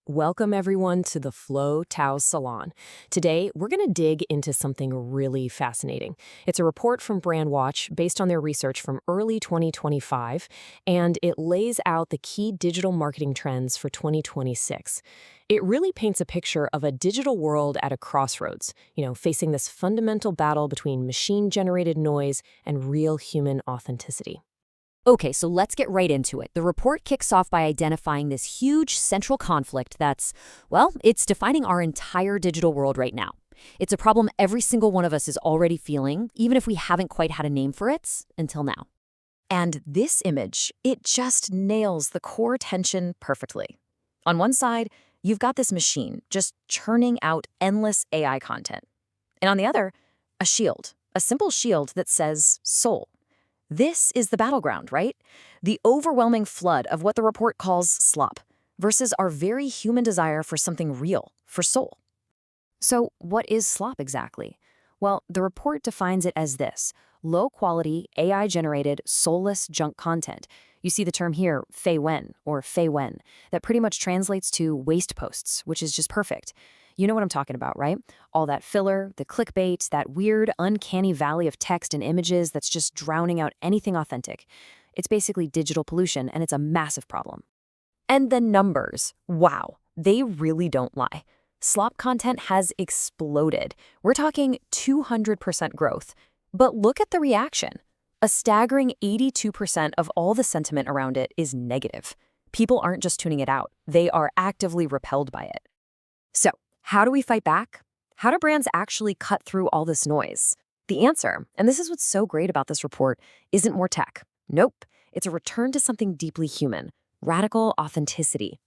Welcome everyone to the Flow Tao Salon. Today, we're going to dig into something really fascinating. It's a report from Brandwatch based on their research from early 2025, and it lays out the key digital marketing trends for 2026. It really paints a picture of a digital world at a crossroads, facing this fundamental battle between machine-generated noise and real human authenticity. Okay, so let's get right into it. The report kicks off by identifying this huge central conflict it's defining our entire digital world right now. It's a problem every single one of us is already feeling, even if we haven't quite had a name for it until now. And this image, it just nails the core tension perfectly. On one side, you've got this machine just churning out endless AI content. And on the other, a shield, a simple shield that says soul. This is the battleground, right? The overwhelming flood of what the report calls slop versus our very human desire for something real, for soul. So what is slop exactly? Well, the report defines it as this: low-quality, AI-generated, soulless junk content. You see the term here, fei wen, or fei wen, that pretty much translates to waste posts, which is just perfect. You know what I'm talking about, right? All that filler, the clickbait, that weird, uncanny valley of text and images that's just drowning out anything authentic. It's basically digital pollution, and it's a massive problem. And the numbers, wow, they really don't lie. Slop content has exploded. We're talking 200% growth. But look at the reaction. A staggering 82% of all the sentiment around it is negative. People aren't just tuning it out. They are actively repelled by it. So, how do we fight back? How do brands actually cut through all this noise? The answer, and this is what's so great about this report, isn't more tech. Nope, it's a return to something deeply human, radical authenticity.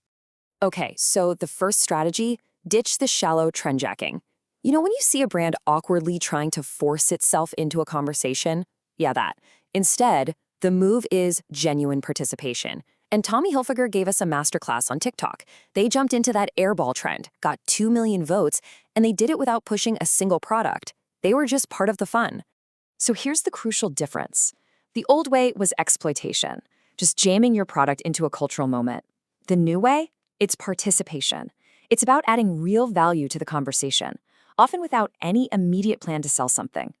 Okay, so the first strategy, ditch the shallow trendjacking. You know when you see a brand awkwardly trying to force itself into a conversation? Yeah, that. Instead, the move is genuine participation. And Tommy Hilfiger gave us a masterclass on TikTok. They jumped into that airball trend, got 2 million votes, and they did it without pushing a single product. They were just part of the fun. So here's the crucial difference. The old way was exploitation, just jamming your product into a cultural moment. The new way? It's participation. It's about adding real value to the conversation, often without any immediate plan to sell something.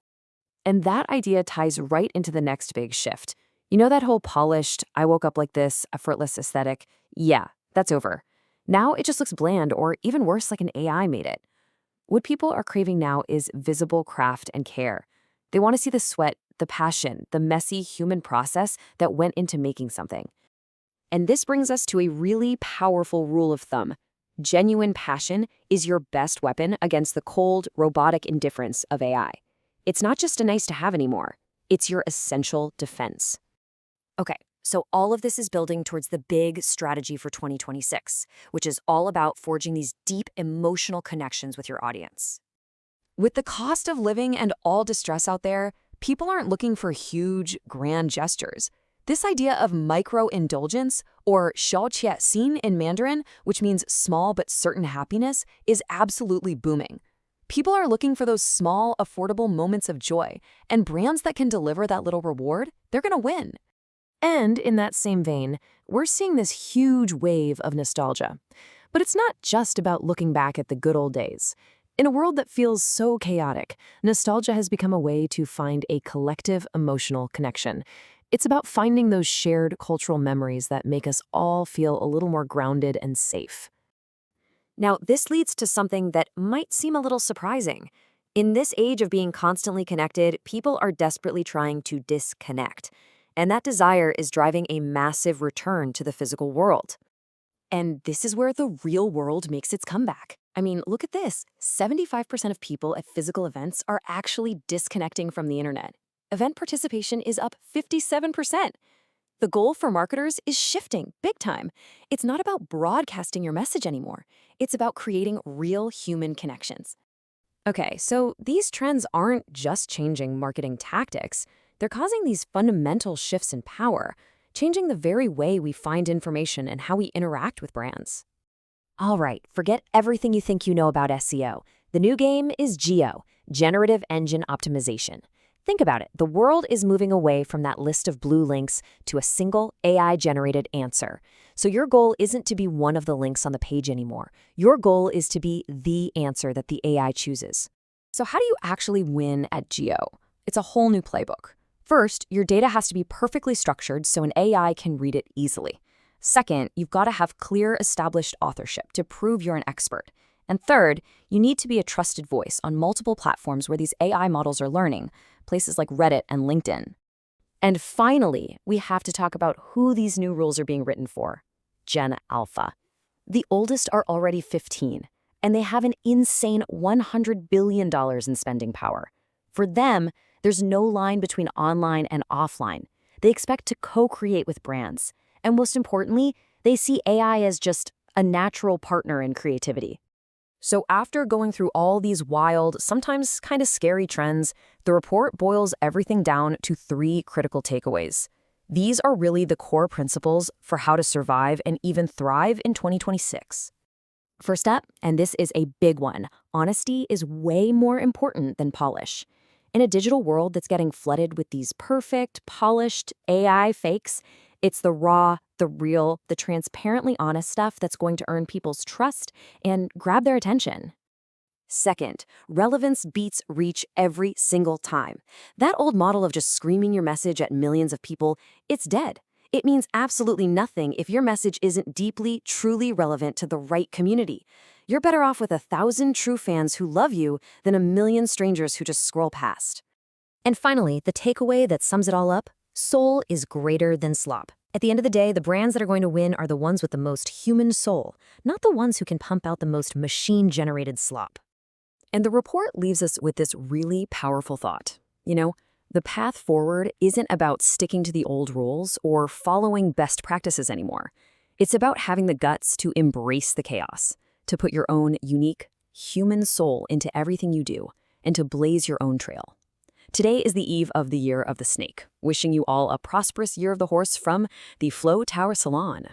And that idea ties right into the next big shift. You know that whole polished, I woke up like this, effortless aesthetic? Yeah, that's over. Now it just looks bland, or even worse, like an AI made it. What people are craving now is visible craft and care. They want to see the sweat, the passion, the messy human process that went into making something. And this brings us to a really powerful rule of thumb. Genuine passion is your best weapon against the cold, robotic indifference of AI. It's not just a nice to have anymore. It's your essential defense. Okay, so all of this is building towards the big strategy for 2026, which is all about forging these deep emotional connections with your audience. With the cost of living and all distress out there, people aren't looking for huge, grand gestures. This idea of micro-indulgence, or 小确幸in Mandarin, which means small but certain happiness, is absolutely booming. People are looking for those small, affordable moments of joy, and brands that can deliver that little reward, they're gonna win. And in that same vein, we're seeing this huge wave of nostalgia. But it's not just about looking back at the good old days. In a world that feels so chaotic, nostalgia has become a way to find a collective emotional connection. It's about finding those shared cultural memories that make us all feel a little more grounded and safe. Now, this leads to something that might seem a little surprising. In this age of being constantly connected, people are desperately trying to disconnect. And that desire is driving a massive return to the physical world. And this is where the real world makes its comeback. I mean, look at this. 75% of people at physical events are actually disconnecting from the internet. Event participation is up 57%. The goal for marketers is shifting big time. It's not about broadcasting your message anymore. It's about creating real human connections. Okay, so these trends aren't just changing marketing tactics. They're causing these fundamental shifts in power, changing the very way we find information and how we interact with brands. All right, forget everything you think you know about SEO. The new game is GEO, Generative Engine Optimization. Think about it. The world is moving away from that list of blue links to a single AI-generated answer. So your goal isn't to be one of the links on the page anymore. Your goal is to be the answer that the AI chooses. So how do you actually win at Geo? It's a whole new playbook. First, your data has to be perfectly structured so an AI can read it easily. Second, you've got to have clear, established authorship to prove you're an expert. And third, you need to be a trusted voice on multiple platforms where these AI models are learning, places like Reddit and LinkedIn. And finally, we have to talk about who these new rules are being written for. Gen Alpha. The oldest are already 15, and they have an insane $100 billion in spending power. For them, there's no line between online and offline. They expect to co-create with brands. And most importantly, they see AI as just a natural partner in creativity. So after going through all these wild, sometimes kind of scary trends, the report boils everything down to 3 critical takeaways. These are really the core principles for how to survive and even thrive in 2026. First up, and this is a big one, honesty is way more important than polish. In a digital world that's getting flooded with these perfect, polished AI fakes, it's the raw, the real, the transparently honest stuff that's going to earn people's trust and grab their attention. Second, relevance beats reach every single time. That old model of just screaming your message at millions of people, it's dead. It means absolutely nothing if your message isn't deeply, truly relevant to the right community. You're better off with 1,000 true fans who love you than a million strangers who just scroll past. And finally, the takeaway that sums it all up, soul is greater than slop. At the end of the day, the brands that are going to win are the ones with the most human soul, not the ones who can pump out the most machine-generated slop. And the report leaves us with this really powerful thought. The path forward isn't about sticking to the old rules or following best practices anymore. It's about having the guts to embrace the chaos, to put your own unique human soul into everything you do, and to blaze your own trail. Today is the eve of the Year of the Snake, wishing you all a prosperous Year of the Horse from the Flow Tower Salon.